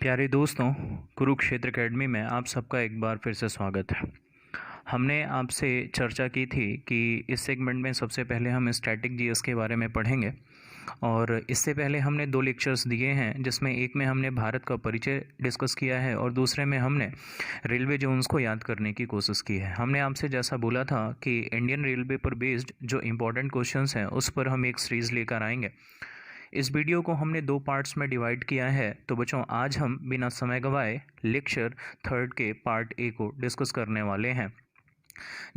प्यारे दोस्तों, कुरुक्षेत्र एकेडमी में आप सबका एक बार फिर से स्वागत है। हमने आपसे चर्चा की थी कि इस सेगमेंट में सबसे पहले हम स्टैटिक जीएस के बारे में पढ़ेंगे और इससे पहले हमने 2 लेक्चर्स दिए हैं, जिसमें एक में हमने भारत का परिचय डिस्कस किया है और दूसरे में हमने रेलवे जोन्स को याद करने की कोशिश की है। हमने आपसे जैसा बोला था कि इंडियन रेलवे पर बेस्ड जो इम्पोर्टेंट क्वेश्चंस हैं उस पर हम एक सीरीज़ लेकर आएंगे। इस वीडियो को हमने 2 पार्ट्स में डिवाइड किया है। तो बच्चों, आज हम बिना समय गंवाए लेक्चर 3 के पार्ट ए को डिस्कस करने वाले हैं,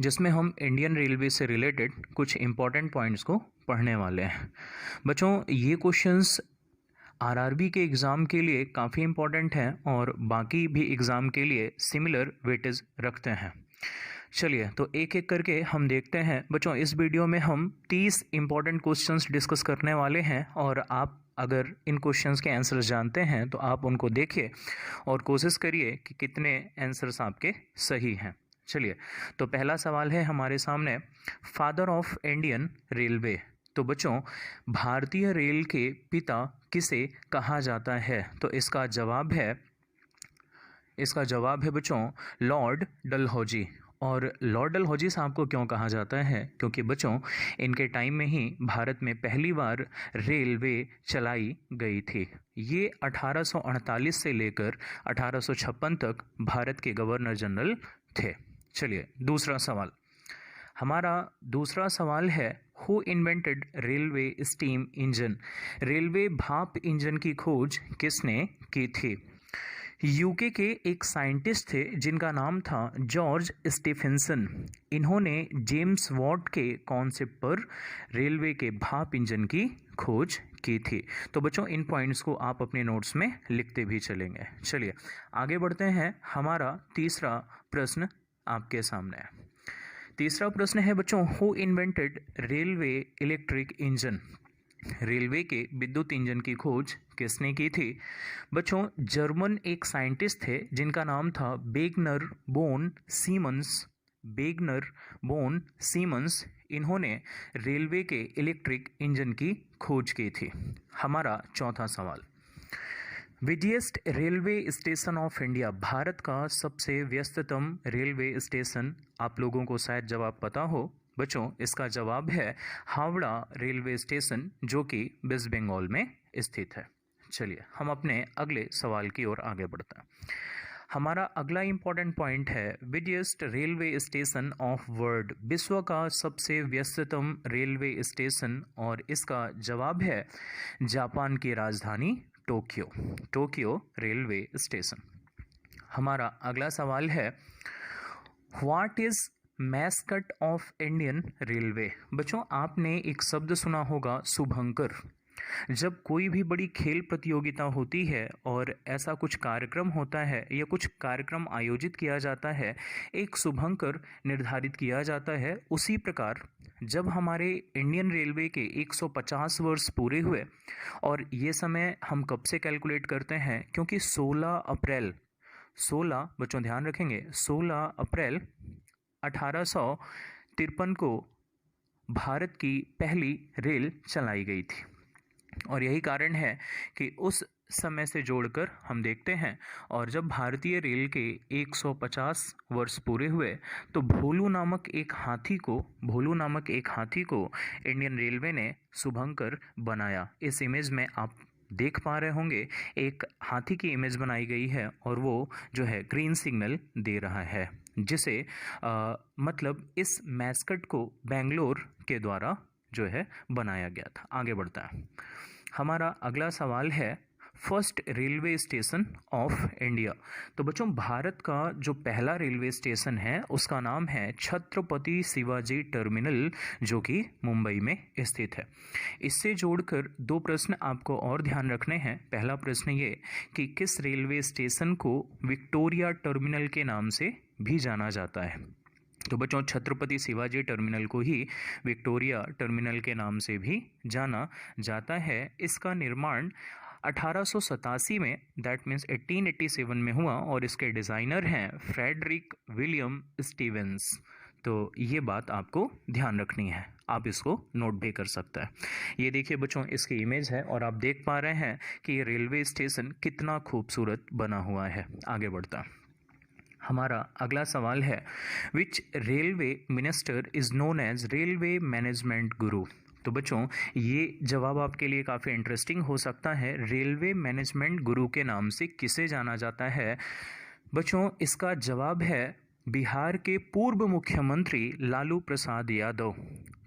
जिसमें हम इंडियन रेलवे से रिलेटेड कुछ इम्पॉर्टेंट पॉइंट्स को पढ़ने वाले हैं। बच्चों, ये क्वेश्चंस आरआरबी के एग्ज़ाम के लिए काफ़ी इम्पॉर्टेंट हैं और बाकी भी एग्ज़ाम के लिए सिमिलर वेटेज रखते हैं। चलिए, तो एक एक करके हम देखते हैं। बच्चों, इस वीडियो में हम 30 इम्पॉर्टेंट क्वेश्चंस डिस्कस करने वाले हैं और आप अगर इन क्वेश्चंस के आंसर्स जानते हैं तो आप उनको देखिए और कोशिश करिए कि कितने आंसर्स आपके सही हैं। चलिए, तो पहला सवाल है हमारे सामने, फादर ऑफ इंडियन रेलवे। तो बच्चों, भारतीय रेल के पिता किसे कहा जाता है? तो इसका जवाब है बच्चों लॉर्ड डलहौजी। और लॉर्ड डलहौजी साहब को क्यों कहा जाता है? क्योंकि बच्चों, इनके टाइम में ही भारत में पहली बार रेलवे चलाई गई थी। ये 1848 से लेकर 1856 तक भारत के गवर्नर जनरल थे। चलिए, हमारा दूसरा सवाल है, who invented railway steam engine? Railway भाप इंजन की खोज किसने की थी? यूके के एक साइंटिस्ट थे जिनका नाम था जॉर्ज स्टीफेंसन। इन्होंने जेम्स वॉट के कॉन्सेप्ट पर रेलवे के भाप इंजन की खोज की थी। तो बच्चों, इन पॉइंट्स को आप अपने नोट्स में लिखते भी चलेंगे। चलिए, आगे बढ़ते हैं। हमारा तीसरा प्रश्न आपके सामने है। तीसरा प्रश्न है बच्चों, who invented railway electric engine? Railway के विद्युत इंजन की खोज किसने की थी? बच्चों, जर्मन एक साइंटिस्ट थे जिनका नाम था बेगनर बोन सीमंस। इन्होंने रेलवे के इलेक्ट्रिक इंजन की खोज की थी। हमारा चौथा सवाल, busiest railway station of India. Bharat का सबसे व्यस्ततम रेलवे स्टेशन आप लोगों को शायद जवाब पता हो। बच्चों, इसका जवाब है हावड़ा रेलवे स्टेशन, जो कि वेस्ट बंगाल में स्थित है। चलिए, हम अपने अगले सवाल की ओर आगे बढ़ते हैं। हमारा अगला इंपॉर्टेंट पॉइंट है, busiest railway station of world. विश्व का सबसे व्यस्ततम रेलवे स्टेशन, और इसका जवाब है जापान की राजधानी टोक्यो रेलवे स्टेशन। हमारा अगला सवाल है, what is mascot of Indian railway? बच्चों, आपने एक शब्द सुना होगा, शुभंकर। जब कोई भी बड़ी खेल प्रतियोगिता होती है और ऐसा कुछ कार्यक्रम होता है या कुछ कार्यक्रम आयोजित किया जाता है, एक शुभंकर निर्धारित किया जाता है। उसी प्रकार जब हमारे इंडियन रेलवे के 150 वर्ष पूरे हुए, और ये समय हम कब से कैलकुलेट करते हैं? क्योंकि 16 बच्चों ध्यान रखेंगे, 16 अप्रैल 1853 को भारत की पहली रेल चलाई गई थी। और यही कारण है कि उस समय से जोड़कर हम देखते हैं, और जब भारतीय रेल के 150 वर्ष पूरे हुए तो भोलू नामक एक हाथी को इंडियन रेलवे ने शुभंकर बनाया। इस इमेज में आप देख पा रहे होंगे, एक हाथी की इमेज बनाई गई है और वो जो है ग्रीन सिग्नल दे रहा है, जिसे मतलब इस मैस्कट को बेंगलोर के द्वारा जो है बनाया गया था। आगे बढ़ता है। हमारा अगला सवाल है, first railway station of India. तो बच्चों, भारत का जो पहला रेलवे स्टेशन है उसका नाम है छत्रपति शिवाजी टर्मिनल, जो कि मुंबई में स्थित है। इससे जोड़कर 2 प्रश्न आपको और ध्यान रखने हैं। पहला प्रश्न ये कि किस रेलवे स्टेशन को विक्टोरिया टर्मिनल के नाम से भी जाना जाता है? तो बच्चों, छत्रपति शिवाजी टर्मिनल को ही विक्टोरिया टर्मिनल के नाम से भी जाना जाता है। इसका निर्माण 1887 में, दैट मीन्स 1887 में हुआ, और इसके डिज़ाइनर हैं फ्रेडरिक विलियम स्टीवेंस। तो ये बात आपको ध्यान रखनी है। आप इसको नोट भी कर सकते हैं। ये देखिए बच्चों, इसकी इमेज है और आप देख पा रहे हैं कि ये रेलवे स्टेशन कितना खूबसूरत बना हुआ है। आगे बढ़ता है, हमारा अगला सवाल है, which railway minister is known as railway management guru. तो बच्चों, ये जवाब आपके लिए काफ़ी इंटरेस्टिंग हो सकता है। रेलवे मैनेजमेंट गुरु के नाम से किसे जाना जाता है? बच्चों, इसका जवाब है बिहार के पूर्व मुख्यमंत्री लालू प्रसाद यादव।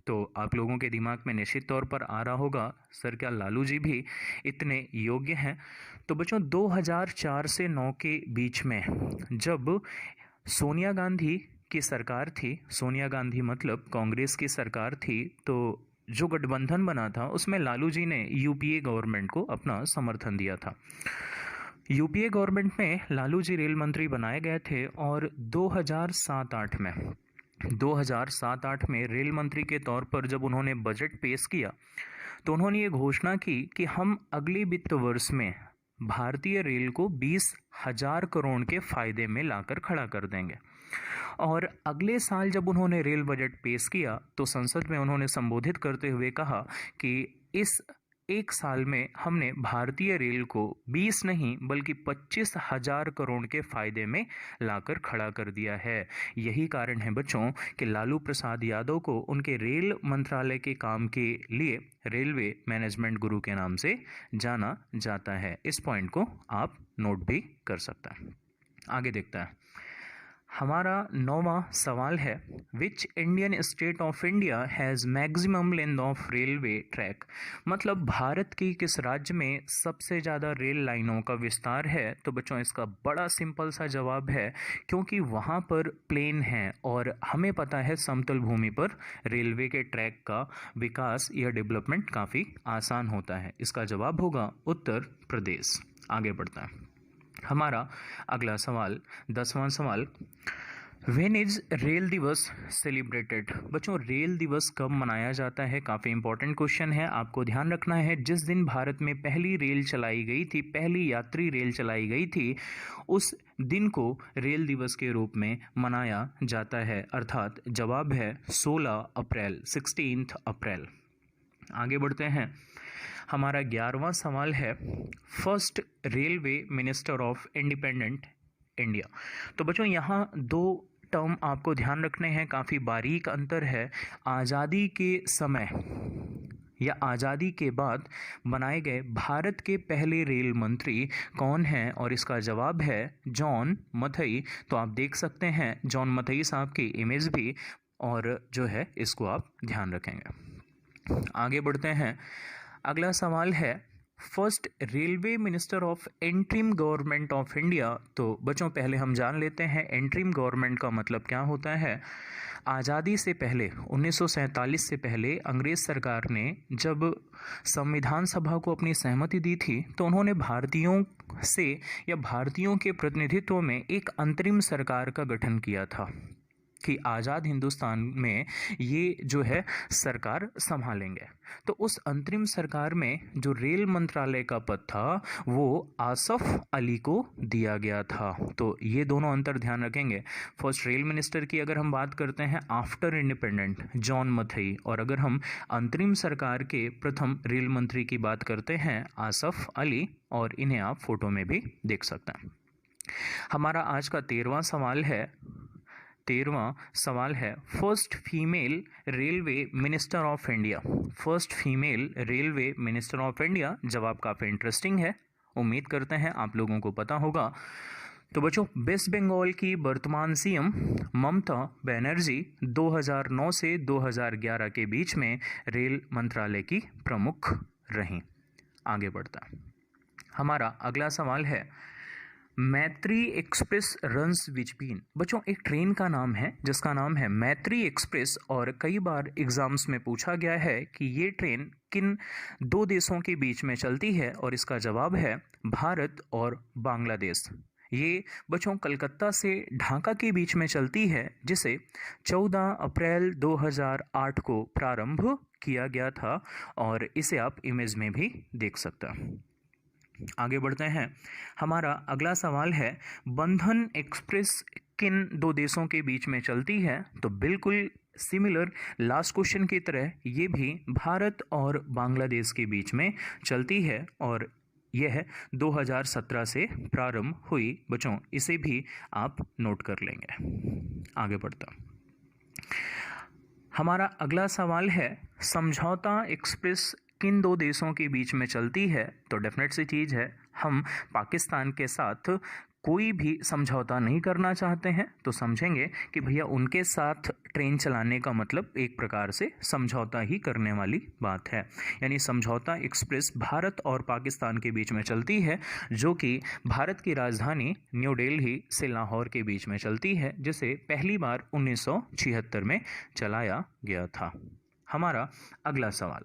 तो आप लोगों के दिमाग में निश्चित तौर पर आ रहा होगा, सर क्या लालू जी भी इतने योग्य हैं? तो बच्चों, 2004 से 9 के बीच में जब सोनिया गांधी की सरकार थी, सोनिया गांधी मतलब कांग्रेस की सरकार थी, तो जो गठबंधन बना था उसमें लालू जी ने यूपीए गवर्नमेंट को अपना समर्थन दिया था। यूपीए गवर्नमेंट में लालू जी रेल मंत्री बनाए गए थे और 2007-8 में रेल मंत्री के तौर पर जब उन्होंने बजट पेश किया तो उन्होंने ये घोषणा की कि हम अगले वित्त वर्ष में भारतीय रेल को 20,000 करोड़ के फायदे में लाकर खड़ा कर देंगे। और अगले साल जब उन्होंने रेल बजट पेश किया तो संसद में उन्होंने संबोधित करते हुए कहा कि इस एक साल में हमने भारतीय रेल को 20 नहीं बल्कि 25,000 करोड़ के फायदे में लाकर खड़ा कर दिया है। यही कारण है बच्चों कि लालू प्रसाद यादव को उनके रेल मंत्रालय के काम के लिए रेलवे मैनेजमेंट गुरु के नाम से जाना जाता है। इस पॉइंट को आप नोट भी कर सकते हैं। आगे देखता है, हमारा 9वां सवाल है, which Indian state of India has maximum length of railway track. मतलब भारत की किस राज्य में सबसे ज़्यादा रेल लाइनों का विस्तार है? तो बच्चों, इसका बड़ा सिंपल सा जवाब है, क्योंकि वहाँ पर प्लेन है और हमें पता है समतल भूमि पर रेलवे के ट्रैक का विकास या डेवलपमेंट काफ़ी आसान होता है। इसका जवाब होगा उत्तर प्रदेश। आगे बढ़ता है, हमारा अगला सवाल 10वां सवाल, व्हेन इज रेल दिवस सेलिब्रेटेड। बच्चों, रेल दिवस कब मनाया जाता है? काफ़ी इंपॉर्टेंट क्वेश्चन है, आपको ध्यान रखना है। जिस दिन भारत में पहली रेल चलाई गई थी, पहली यात्री रेल चलाई गई थी, उस दिन को रेल दिवस के रूप में मनाया जाता है, अर्थात जवाब है 16 अप्रैल, 16 अप्रैल। आगे बढ़ते हैं, हमारा 11वां सवाल है, first railway minister of independent India. तो बच्चों, यहाँ दो टर्म आपको ध्यान रखने हैं, काफ़ी बारीक अंतर है। आज़ादी के समय या आज़ादी के बाद बनाए गए भारत के पहले रेल मंत्री कौन हैं? और इसका जवाब है जॉन मथई। तो आप देख सकते हैं जॉन मथई साहब की इमेज भी, और जो है इसको आप ध्यान रखेंगे। आगे बढ़ते हैं, अगला सवाल है, first railway minister of interim government of India. तो बच्चों, पहले हम जान लेते हैं एंट्रीम गवर्नमेंट का मतलब क्या होता है। आज़ादी से पहले 1947 से पहले अंग्रेज़ सरकार ने जब संविधान सभा को अपनी सहमति दी थी तो उन्होंने भारतीयों से या भारतीयों के प्रतिनिधित्व में एक अंतरिम सरकार का गठन किया था कि आज़ाद हिंदुस्तान में ये जो है सरकार संभालेंगे। तो उस अंतरिम सरकार में जो रेल मंत्रालय का पद था वो आसफ अली को दिया गया था। तो ये दोनों अंतर ध्यान रखेंगे। फर्स्ट रेल मिनिस्टर की अगर हम बात करते हैं आफ्टर इंडिपेंडेंट, जॉन मथई, और अगर हम अंतरिम सरकार के प्रथम रेल मंत्री की बात करते हैं आसफ अली, और इन्हें आप फोटो में भी देख सकते हैं। हमारा आज का 13वां सवाल है, first female railway minister of India. First female railway minister of India. जवाब काफ़ी इंटरेस्टिंग है, उम्मीद करते हैं आप लोगों को पता होगा। तो बच्चों, वेस्ट बंगाल की वर्तमान सीएम ममता बनर्जी 2009 से 2011 के बीच में रेल मंत्रालय की प्रमुख रहीं। आगे बढ़ता है, हमारा अगला सवाल है, मैत्री एक्सप्रेस रन्स बिटवीन। बच्चों, एक ट्रेन का नाम है जिसका नाम है मैत्री एक्सप्रेस, और कई बार एग्जाम्स में पूछा गया है कि ये ट्रेन किन दो देशों के बीच में चलती है, और इसका जवाब है भारत और बांग्लादेश। ये बच्चों कलकत्ता से ढाका के बीच में चलती है, जिसे 14 अप्रैल 2008 को प्रारंभ किया गया था, और इसे आप इमेज में भी देख सकते हैं। आगे बढ़ते हैं, हमारा अगला सवाल है, बंधन एक्सप्रेस किन दो देशों के बीच में चलती है? तो बिल्कुल सिमिलर लास्ट क्वेश्चन की तरह ये भी भारत और बांग्लादेश के बीच में चलती है और यह 2017 से प्रारंभ हुई। बच्चों इसे भी आप नोट कर लेंगे। आगे बढ़ता हमारा अगला सवाल है, समझौता एक्सप्रेस किन दो देशों के बीच में चलती है? तो डेफिनेट सी चीज़ है, हम पाकिस्तान के साथ कोई भी समझौता नहीं करना चाहते हैं, तो समझेंगे कि भैया उनके साथ ट्रेन चलाने का मतलब एक प्रकार से समझौता ही करने वाली बात है। यानी समझौता एक्सप्रेस भारत और पाकिस्तान के बीच में चलती है, जो कि भारत की राजधानी न्यू दिल्ली से लाहौर के बीच में चलती है, जिसे पहली बार 1976 में चलाया गया था। हमारा अगला सवाल,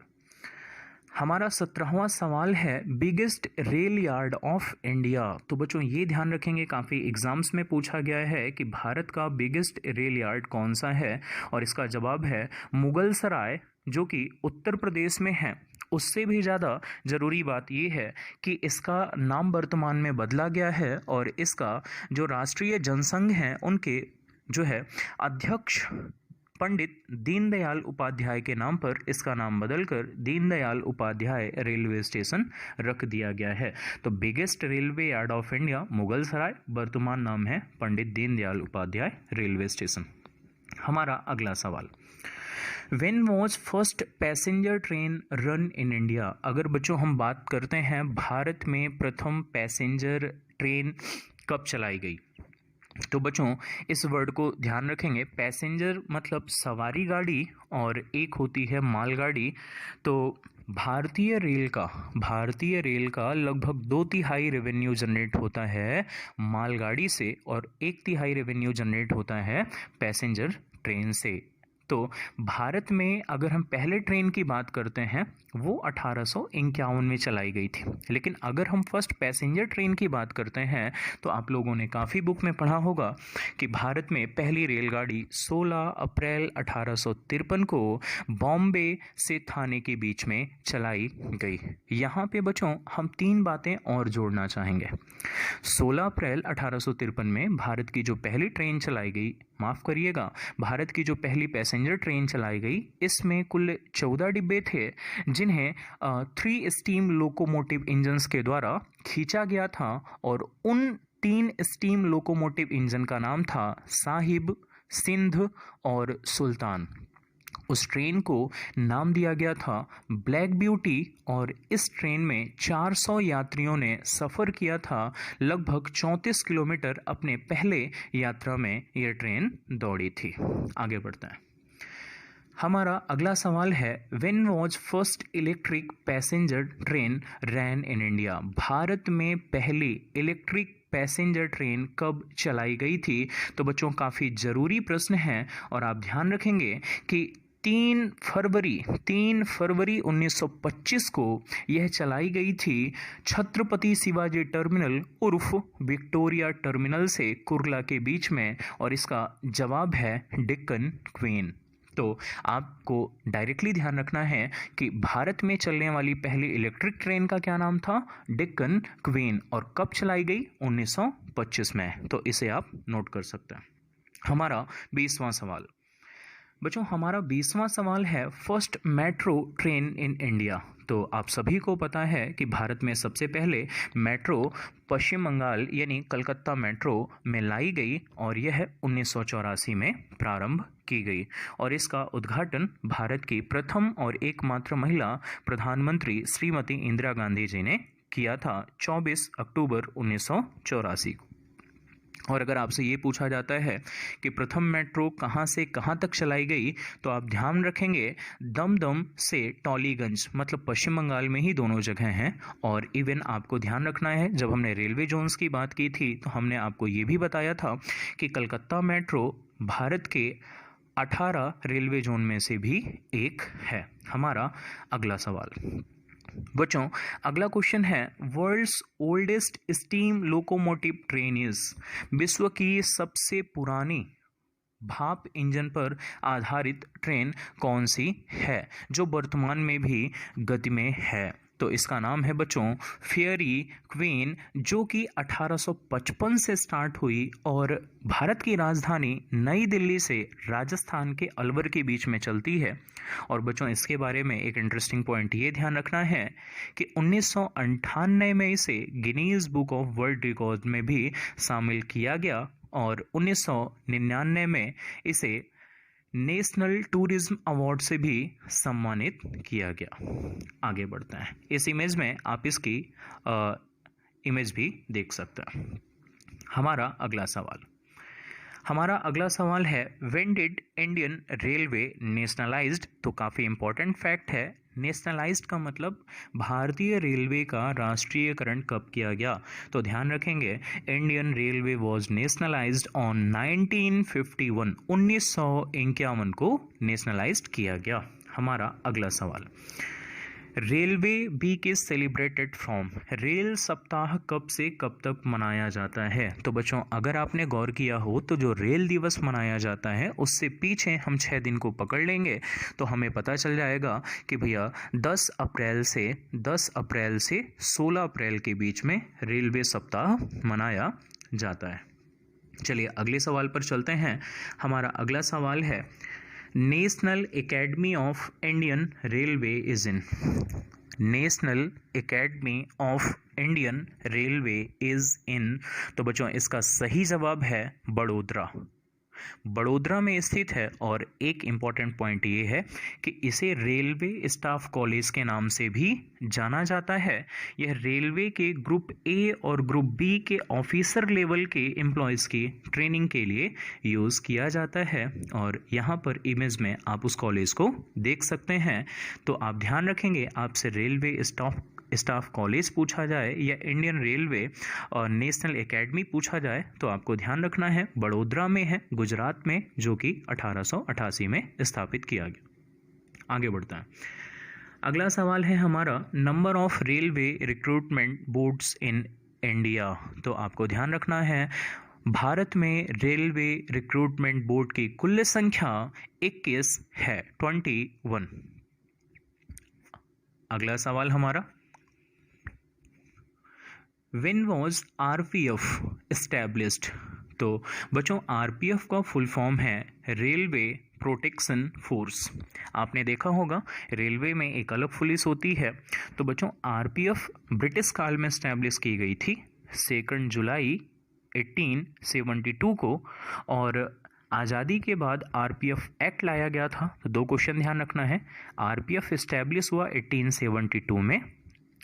हमारा 17वां सवाल है, biggest rail yard of India. तो बच्चों ये ध्यान रखेंगे, काफ़ी एग्जाम्स में पूछा गया है कि भारत का बिगेस्ट रेल यार्ड कौन सा है, और इसका जवाब है मुगल सराय, जो कि उत्तर प्रदेश में है। उससे भी ज़्यादा ज़रूरी बात यह है कि इसका नाम वर्तमान में बदला गया है और इसका जो राष्ट्रीय जनसंघ हैं उनके जो है अध्यक्ष पंडित दीनदयाल उपाध्याय के नाम पर इसका नाम बदलकर दीनदयाल उपाध्याय रेलवे स्टेशन रख दिया गया है। तो biggest railway yard of India Mughal Sarai, वर्तमान नाम है पंडित दीनदयाल उपाध्याय रेलवे स्टेशन। हमारा अगला सवाल, When was first passenger train run in India? अगर बच्चों हम बात करते हैं भारत में प्रथम पैसेंजर ट्रेन कब चलाई गई, तो बच्चों इस वर्ड को ध्यान रखेंगे। पैसेंजर मतलब सवारी गाड़ी और एक होती है मालगाड़ी। तो भारतीय रेल का लगभग 2/3 रेवेन्यू जनरेट होता है मालगाड़ी से और 1/3 रेवेन्यू जनरेट होता है पैसेंजर ट्रेन से। तो भारत में अगर हम पहले ट्रेन की बात करते हैं वो 1851 में चलाई गई थी, लेकिन अगर हम फर्स्ट पैसेंजर ट्रेन की बात करते हैं तो आप लोगों ने काफ़ी बुक में पढ़ा होगा कि भारत में पहली रेलगाड़ी 16 अप्रैल 1853 को बॉम्बे से थाने के बीच में चलाई गई। यहाँ पे बच्चों हम 3 बातें और जोड़ना चाहेंगे। 16 अप्रैल 1853 में भारत की जो पहली ट्रेन चलाई गई, माफ़ करिएगा, भारत की जो पहली पैसेंजर ट्रेन चलाई गई, इसमें कुल 14 डिब्बे थे जिन्हें 3 स्टीम लोकोमोटिव इंजन्स के द्वारा खींचा गया था और उन 3 स्टीम लोकोमोटिव इंजन का नाम था साहिब, सिंध और सुल्तान। उस ट्रेन को नाम दिया गया था ब्लैक ब्यूटी और इस ट्रेन में 400 यात्रियों ने सफ़र किया था। लगभग 34 किलोमीटर अपने पहले यात्रा में यह ट्रेन दौड़ी थी। आगे बढ़ते हैं। हमारा अगला सवाल है, when was first electric passenger train ran in India? Bharat में पहली इलेक्ट्रिक पैसेंजर ट्रेन कब चलाई गई थी? तो बच्चों काफ़ी ज़रूरी प्रश्न है और आप ध्यान रखेंगे कि 3 फरवरी 1925 को यह चलाई गई थी छत्रपति शिवाजी टर्मिनल उर्फ विक्टोरिया टर्मिनल से कुर्ला के बीच में, और इसका जवाब है डेक्कन क्वीन। तो आपको डायरेक्टली ध्यान रखना है कि भारत में चलने वाली पहली इलेक्ट्रिक ट्रेन का क्या नाम था? डेक्कन क्वीन। और कब चलाई गई? 1925 में। तो इसे आप नोट कर सकते हैं। हमारा 20वां सवाल, बच्चों हमारा 20वां सवाल है, first metro train in India. तो आप सभी को पता है कि भारत में सबसे पहले मेट्रो पश्चिम बंगाल यानी कलकत्ता मेट्रो में लाई गई और यह 1984 में प्रारंभ की गई और इसका उद्घाटन भारत की प्रथम और एकमात्र महिला प्रधानमंत्री श्रीमती इंदिरा गांधी जी ने किया था 24 अक्टूबर 1984 को। और अगर आपसे ये पूछा जाता है कि प्रथम मेट्रो कहाँ से कहाँ तक चलाई गई, तो आप ध्यान रखेंगे दमदम से टॉलीगंज, मतलब पश्चिम बंगाल में ही दोनों जगह हैं। और इवन आपको ध्यान रखना है, जब हमने रेलवे जोन्स की बात की थी तो हमने आपको ये भी बताया था कि कलकत्ता मेट्रो भारत के 18 रेलवे जोन में से भी एक है। हमारा अगला सवाल, बच्चों अगला क्वेश्चन है, world's oldest steam locomotive train is? विश्व की सबसे पुरानी भाप इंजन पर आधारित ट्रेन कौन सी है जो वर्तमान में भी गति में है? तो इसका नाम है बच्चों फेयरी क्वीन, जो कि 1855 से स्टार्ट हुई और भारत की राजधानी नई दिल्ली से राजस्थान के अलवर के बीच में चलती है। और बच्चों इसके बारे में एक इंटरेस्टिंग पॉइंट ये ध्यान रखना है कि 1998 में इसे Guinness book of world record में भी शामिल किया गया और 1999 में इसे नेशनल टूरिज्म अवार्ड से भी सम्मानित किया गया। आगे बढ़ता है। इस इमेज में आप इसकी इमेज भी देख सकते हैं। हमारा अगला सवाल है when did Indian railway nationalised. तो काफ़ी इंपॉर्टेंट फैक्ट है। नेशनलाइज्ड का मतलब भारतीय रेलवे का राष्ट्रीयकरण कब किया गया। तो ध्यान रखेंगे Indian railway was nationalized on 1951, 1951 को नेशनलाइज्ड किया गया। हमारा अगला सवाल, railway week is celebrated from. Rail सप्ताह कब से कब तक मनाया जाता है। तो बच्चों अगर आपने गौर किया हो तो जो रेल दिवस मनाया जाता है उससे पीछे हम 6 दिन को पकड़ लेंगे तो हमें पता चल जाएगा कि भैया 10 अप्रैल से 16 अप्रैल के बीच में रेलवे सप्ताह मनाया जाता है। चलिए अगले सवाल पर चलते हैं। हमारा अगला सवाल है national academy of Indian railway is in. National academy of Indian railway is in. तो बच्चों इसका सही जवाब है बड़ोदरा में स्थित है। और एक इम्पॉर्टेंट पॉइंट ये है कि इसे रेलवे स्टाफ कॉलेज के नाम से भी जाना जाता है। यह रेलवे के ग्रुप ए और ग्रुप बी के ऑफिसर लेवल के एम्प्लॉयज़ की ट्रेनिंग के लिए यूज़ किया जाता है। और यहाँ पर इमेज में आप उस कॉलेज को देख सकते हैं। तो आप ध्यान रखेंगे आपसे रेलवे स्टाफ कॉलेज पूछा जाए या इंडियन रेलवे और नेशनल एकेडमी पूछा जाए तो आपको ध्यान रखना है बड़ोदरा में है, गुजरात में, जो कि 1888 में स्थापित किया गया। आगे बढ़ता है। अगला सवाल है हमारा number of railway recruitment boards in India. तो आपको ध्यान रखना है भारत में रेलवे रिक्रूटमेंट बोर्ड की कुल संख्या 21 है, 21। अगला सवाल हमारा When was RPF established? तो बच्चों RPF का फुल फॉर्म है रेलवे प्रोटेक्शन फोर्स। आपने देखा होगा रेलवे में एक अलग पुलिस होती है। तो बच्चों RPF ब्रिटिश काल में स्टैब्लिश की गई थी 2 जुलाई 1872 को और आज़ादी के बाद RPF एक्ट लाया गया था। तो 2 क्वेश्चन ध्यान रखना है। RPF इस्टेब्लिश हुआ 1872 में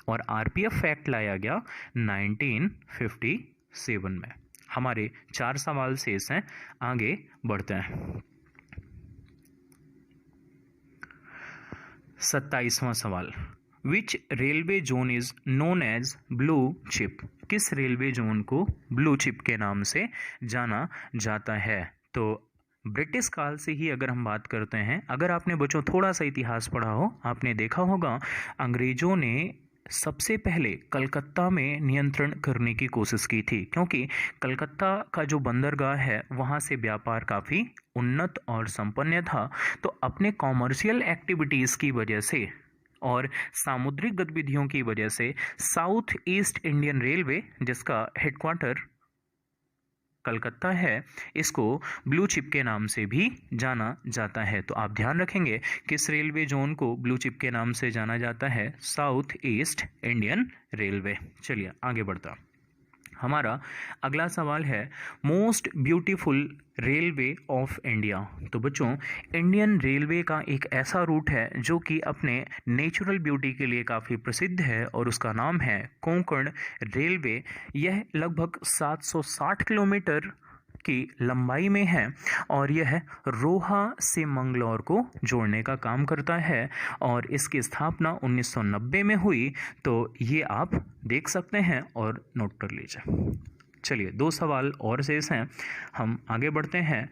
और RPF एक्ट लाया गया 1957 में। हमारे 4 सवाल शेष हैं, आगे बढ़ते हैं। 27वां सवाल, which railway zone is known as blue chip. किस रेलवे जोन को ब्लू चिप के नाम से जाना जाता है। तो ब्रिटिश काल से ही अगर हम बात करते हैं, अगर आपने बच्चों थोड़ा सा इतिहास पढ़ा हो, आपने देखा होगा अंग्रेजों ने सबसे पहले कलकत्ता में नियंत्रण करने की कोशिश की थी, क्योंकि कलकत्ता का जो बंदरगाह है वहाँ से व्यापार काफ़ी उन्नत और संपन्न था। तो अपने कॉमर्शियल एक्टिविटीज़ की वजह से और सामुद्रिक गतिविधियों की वजह से साउथ ईस्ट इंडियन रेलवे, जिसका हेडक्वार्टर कलकत्ता है, इसको ब्लू चिप के नाम से भी जाना जाता है। तो आप ध्यान रखेंगे किस रेलवे जोन को ब्लू चिप के नाम से जाना जाता है, साउथ ईस्ट इंडियन रेलवे। चलिए आगे बढ़ता। हमारा अगला सवाल है most beautiful railway of India. तो बच्चों इंडियन रेलवे का एक ऐसा रूट है जो कि अपने नेचुरल ब्यूटी के लिए काफ़ी प्रसिद्ध है और उसका नाम है कोंकण रेलवे। यह लगभग 760 किलोमीटर की लंबाई में है और यह रोहा से मंगलौर को जोड़ने का काम करता है और इसकी स्थापना 1990 में हुई। तो ये आप देख सकते हैं और नोट कर लीजिए। चलिए 2 सवाल और शेष हैं, हम आगे बढ़ते हैं।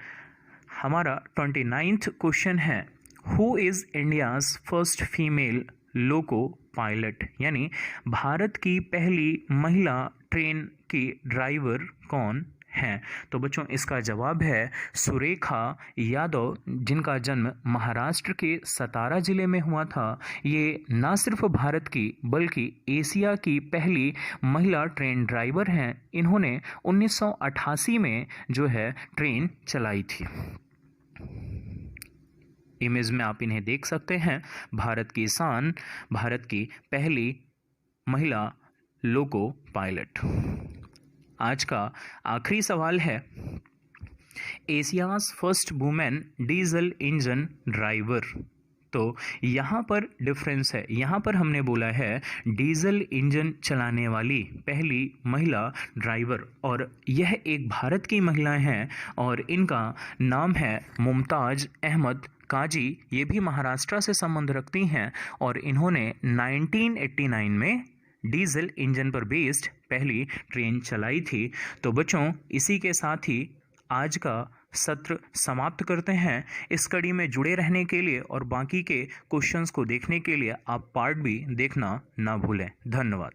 हमारा 29th क्वेश्चन है who is India's first female loco pilot, यानी भारत की पहली महिला ट्रेन की ड्राइवर कौन हैं? तो बच्चों इसका जवाब है सुरेखा यादव, जिनका जन्म महाराष्ट्र के सतारा जिले में हुआ था। ये ना सिर्फ भारत की बल्कि एशिया की पहली महिला ट्रेन ड्राइवर हैं। इन्होंने 1988 में जो है ट्रेन चलाई थी। इमेज में आप इन्हें देख सकते हैं। भारत की शान, भारत की पहली महिला लोको पायलट। आज का आखिरी सवाल है, Asia's first women diesel engine driver. तो यहाँ पर डिफरेंस है, यहाँ पर हमने बोला है डीजल इंजन चलाने वाली पहली महिला ड्राइवर, और यह एक भारत की महिला हैं और इनका नाम है मुमताज़ अहमद काजी। ये भी महाराष्ट्र से संबंध रखती हैं और इन्होंने 1989 में डीजल इंजन पर बेस्ड पहली ट्रेन चलाई थी। तो बच्चों इसी के साथ ही आज का सत्र समाप्त करते हैं। इस कड़ी में जुड़े रहने के लिए और बाकी के क्वेश्चंस को देखने के लिए आप पार्ट भी देखना ना भूलें। धन्यवाद।